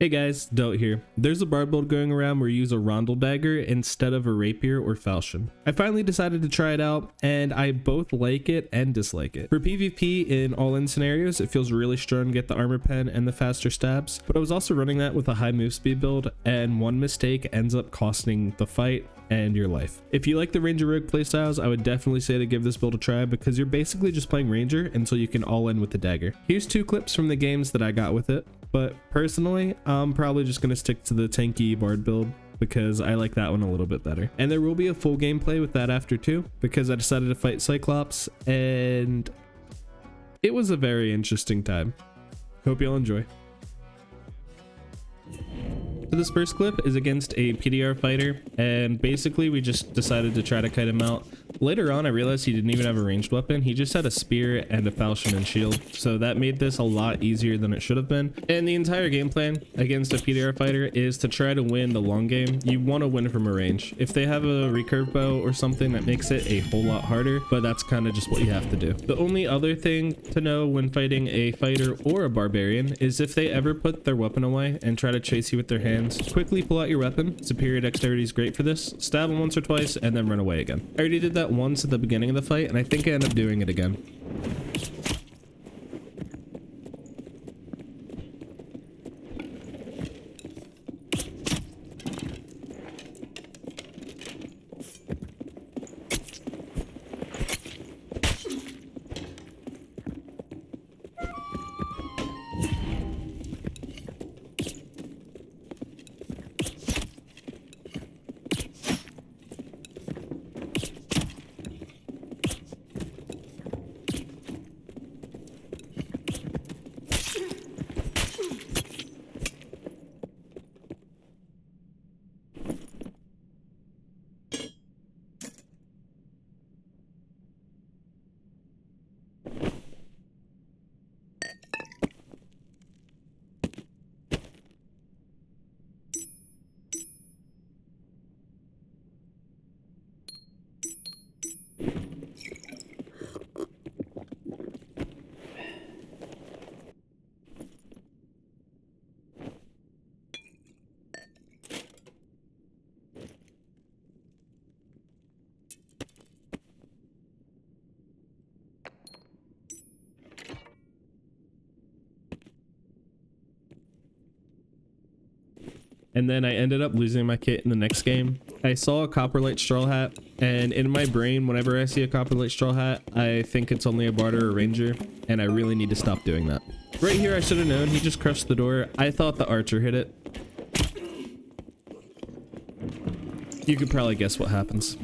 Hey guys, Dote here. There's a bar build going around where you use a rondel dagger instead of a rapier or falchion. I finally decided to try it out, and I both like it and dislike it. For PvP in all-in scenarios, it feels really strong to get the armor pen and the faster stabs, but I was also running that with a high move speed build, and one mistake ends up costing the fight and your life. If you like the Ranger Rogue playstyles, I would definitely say to give this build a try because you're basically just playing Ranger until you can all in with the dagger. Here's 2 clips from the games that I got with it, but personally, I'm probably just gonna stick to the tanky bard build because I like that one a little bit better. And there will be a full gameplay with that after too, because I decided to fight Cyclops and it was a very interesting time. Hope you'll enjoy. So this first clip is against a PDR fighter, and basically we just decided to try to kite him out. Later on I realized he didn't even have a ranged weapon, he just had a spear and a falchion and shield, so that made this a lot easier than it should have been. And the entire game plan against a PDR fighter is to try to win the long game. You want to win from a range. If they have a recurve bow or something, that makes it a whole lot harder, but that's kind of just what you have to do. The only other thing to know when fighting a fighter or a barbarian is if they ever put their weapon away and try to chase you with their hands, quickly pull out your weapon. Superior dexterity is great for this. Stab them once or twice and then run away again. I already did that once at the beginning of the fight, and I think I ended up doing it again. And then I ended up losing my kit in the next game. I saw a copperlight straw hat, and in my brain, whenever I see a copperlight straw hat, I think it's only a bard or a ranger, and I really need to stop doing that. Right here, I should have known. He just crushed the door. I thought the archer hit it. You could probably guess what happens.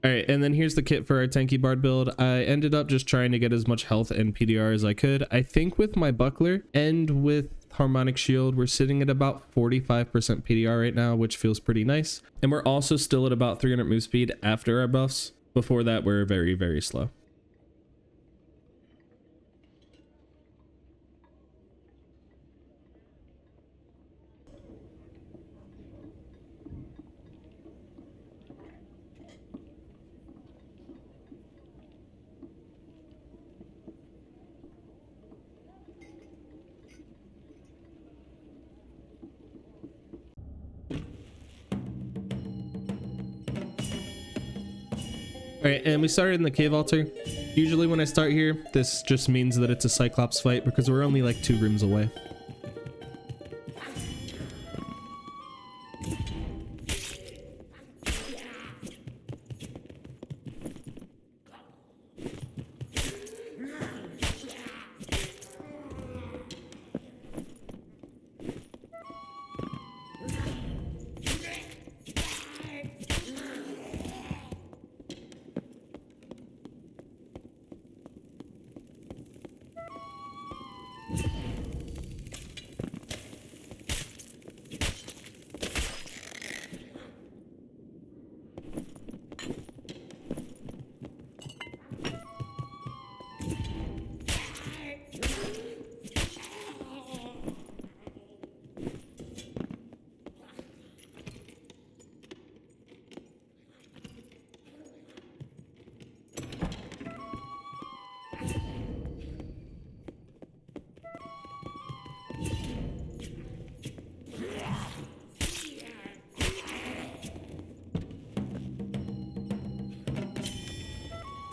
Alright, and then here's the kit for our tanky bard build. I ended up just trying to get as much health and PDR as I could. I think with my buckler and with harmonic shield, we're sitting at about 45% PDR right now, which feels pretty nice. And we're also still at about 300 move speed after our buffs. Before that, we're very, very slow. Alright, and we started in the cave altar. Usually when I start here, this just means that it's a Cyclops fight because we're only like 2 rooms away.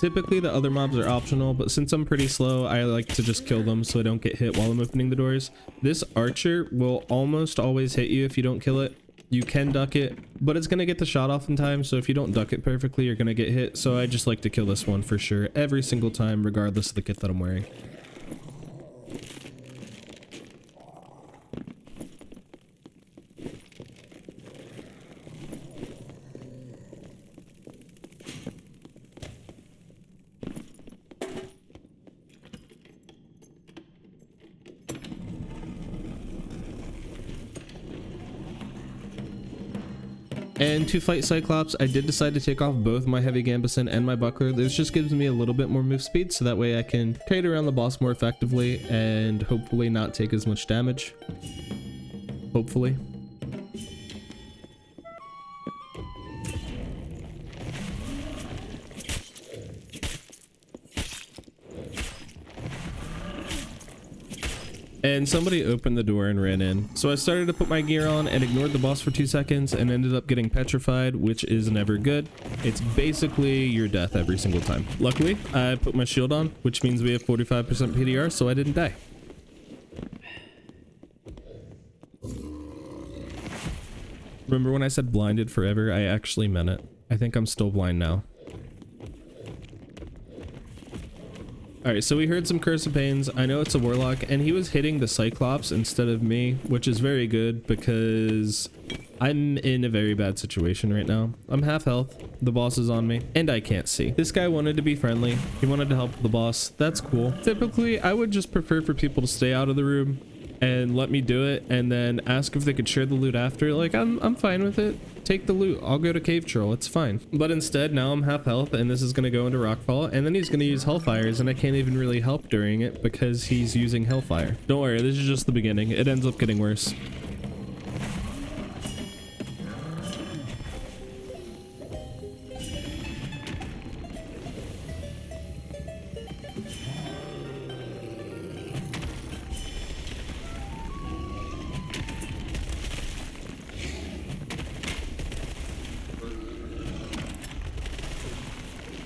Typically the other mobs are optional, but since I'm pretty slow, I like to just kill them so I don't get hit while I'm opening the doors. This archer will almost always hit you if you don't kill it. You can duck it, but it's going to get the shot off in time, so if you don't duck it perfectly, you're going to get hit. So I just like to kill this one for sure, every single time, regardless of the kit that I'm wearing. And to fight Cyclops, I did decide to take off both my heavy gambeson and my buckler. This just gives me a little bit more move speed, so that way I can trade around the boss more effectively and hopefully not take as much damage. Hopefully. And somebody opened the door and ran in. So I started to put my gear on and ignored the boss for 2 seconds and ended up getting petrified, which is never good. It's basically your death every single time. Luckily, I put my shield on, which means we have 45% PDR, so I didn't die. Remember when I said blinded forever? I actually meant it. I think I'm still blind now. Alright, so we heard some Curse of Pains. I know it's a warlock, and he was hitting the Cyclops instead of me, which is very good because I'm in a very bad situation right now. I'm half health, the boss is on me, and I can't see. This guy wanted to be friendly. He wanted to help the boss. That's cool. Typically, I would just prefer for people to stay out of the room and let me do it, and then ask if they could share the loot after. Like, I'm fine with it. Take the loot. I'll go to Cave Troll. It's fine. But instead, now I'm half health, and this is going to go into Rockfall, and then he's going to use Hellfires, and I can't even really help during it because he's using Hellfire. Don't worry, this is just the beginning. It ends up getting worse.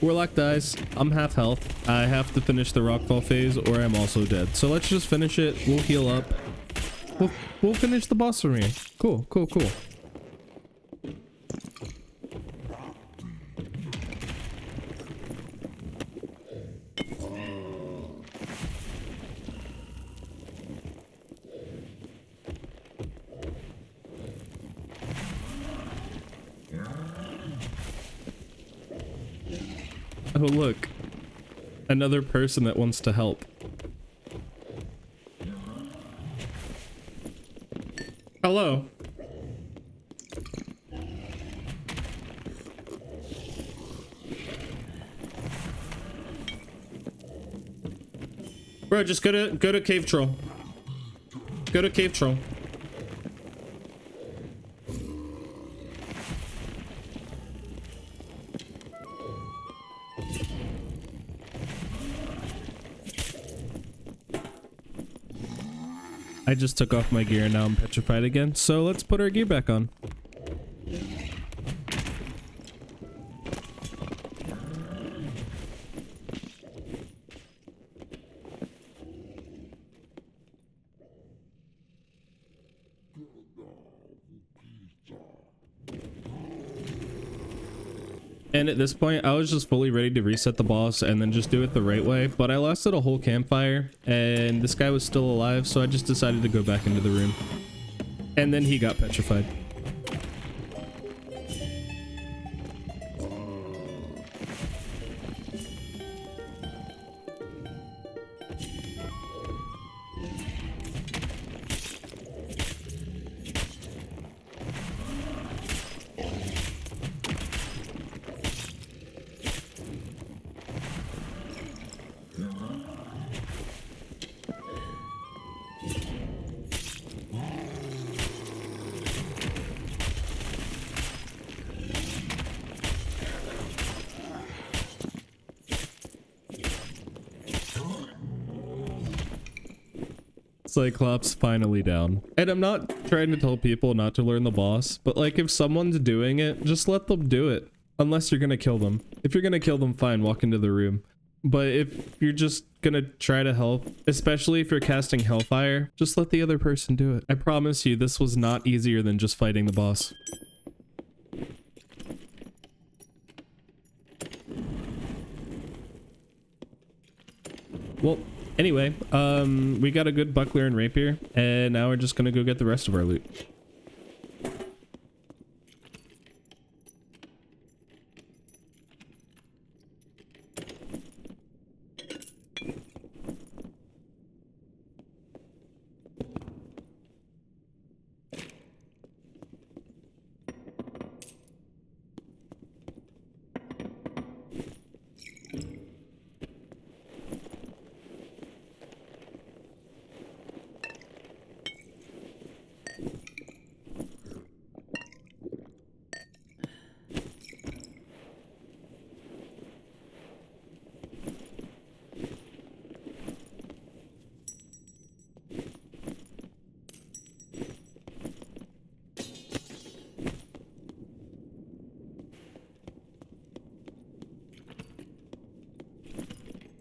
Warlock dies. I'm half health. I have to finish the Rockfall phase or I'm also dead. So let's just finish it. We'll heal up. We'll finish the boss arena. Cool, cool, cool. Oh, look. Another person that wants to help. Hello. Bro, just go to Cave Troll. Go to Cave Troll. I just took off my gear and now I'm petrified again. So let's put our gear back on. And at this point, I was just fully ready to reset the boss and then just do it the right way. But I lasted a whole campfire and this guy was still alive, so I just decided to go back into the room. And then he got petrified. Cyclops finally down. And I'm not trying to tell people not to learn the boss, but like if someone's doing it, just let them do it. Unless you're gonna kill them. If you're gonna kill them, fine, walk into the room. But if you're just gonna try to help, especially if you're casting Hellfire, just let the other person do it. I promise you, this was not easier than just fighting the boss. Well, anyway, we got a good buckler and rapier, and now we're just gonna go get the rest of our loot.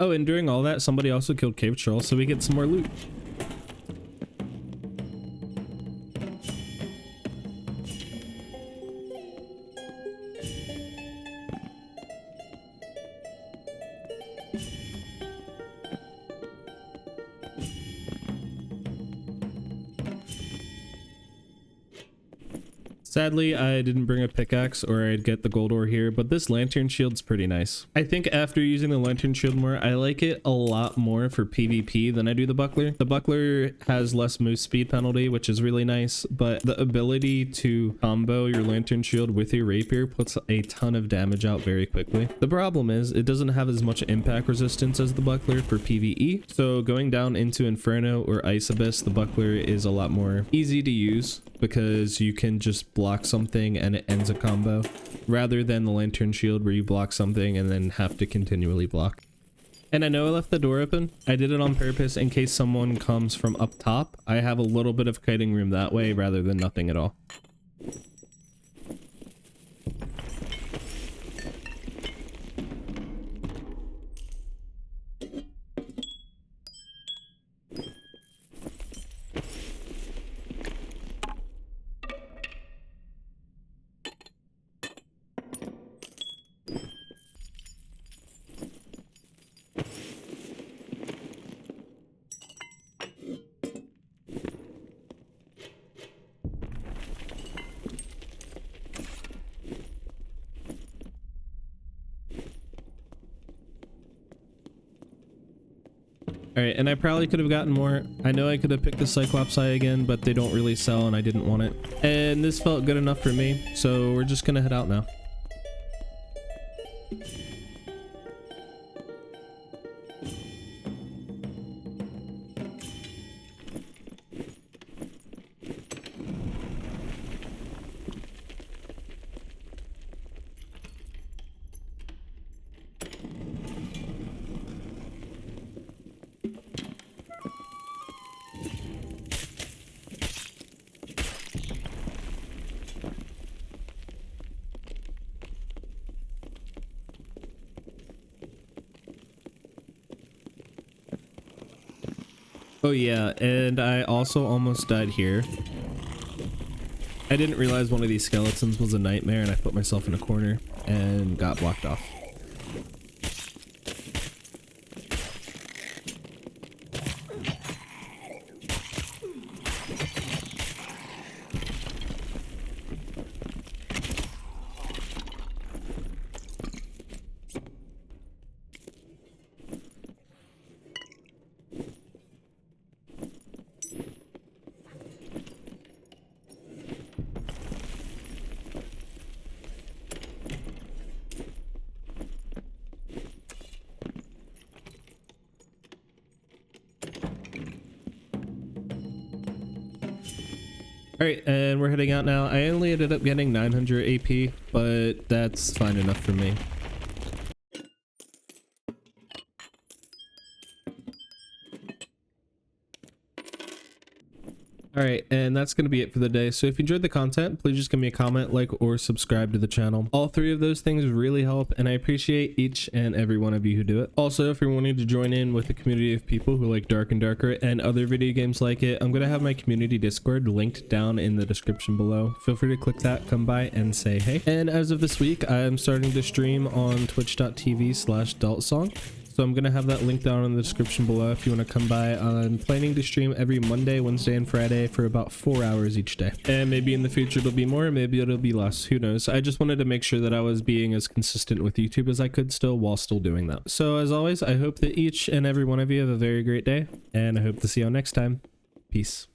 Oh, and during all that, somebody also killed Cave Troll, so we get some more loot. Sadly, I didn't bring a pickaxe or I'd get the gold ore here, but this lantern shield's pretty nice. I think after using the lantern shield more, I like it a lot more for PvP than I do the buckler. The buckler has less move speed penalty, which is really nice, but the ability to combo your lantern shield with your rapier puts a ton of damage out very quickly. The problem is it doesn't have as much impact resistance as the buckler for PvE, so going down into Inferno or Ice Abyss, the buckler is a lot more easy to use because you can just block something and it ends a combo, rather than the lantern shield where you block something and then have to continually block. And I know I left the door open. I did it on purpose in case someone comes from up top. I have a little bit of kiting room that way rather than nothing at all. All right, and I probably could have gotten more. I know I could have picked the Cyclops eye again, but they don't really sell and I didn't want it. And this felt good enough for me, so we're just gonna head out now. Oh yeah, and I also almost died here. I didn't realize one of these skeletons was a nightmare and I put myself in a corner and got blocked off. All right, and we're heading out now. I only ended up getting 900 AP, but that's fine enough for me. All right, and that's going to be it for the day. So if you enjoyed the content, please just give me a comment, like, or subscribe to the channel. All three of those things really help, and I appreciate each and every one of you who do it. Also, if you're wanting to join in with a community of people who like Dark and Darker and other video games like it, I'm going to have my community Discord linked down in the description below. Feel free to click that, come by, and say hey. And as of this week, I'm starting to stream on twitch.tv/daltsong. So I'm going to have that link down in the description below if you want to come by. I'm planning to stream every Monday, Wednesday, and Friday for about 4 hours each day. And maybe in the future it'll be more, maybe it'll be less. Who knows? I just wanted to make sure that I was being as consistent with YouTube as I could still while still doing that. So as always, I hope that each and every one of you have a very great day, and I hope to see you all next time. Peace.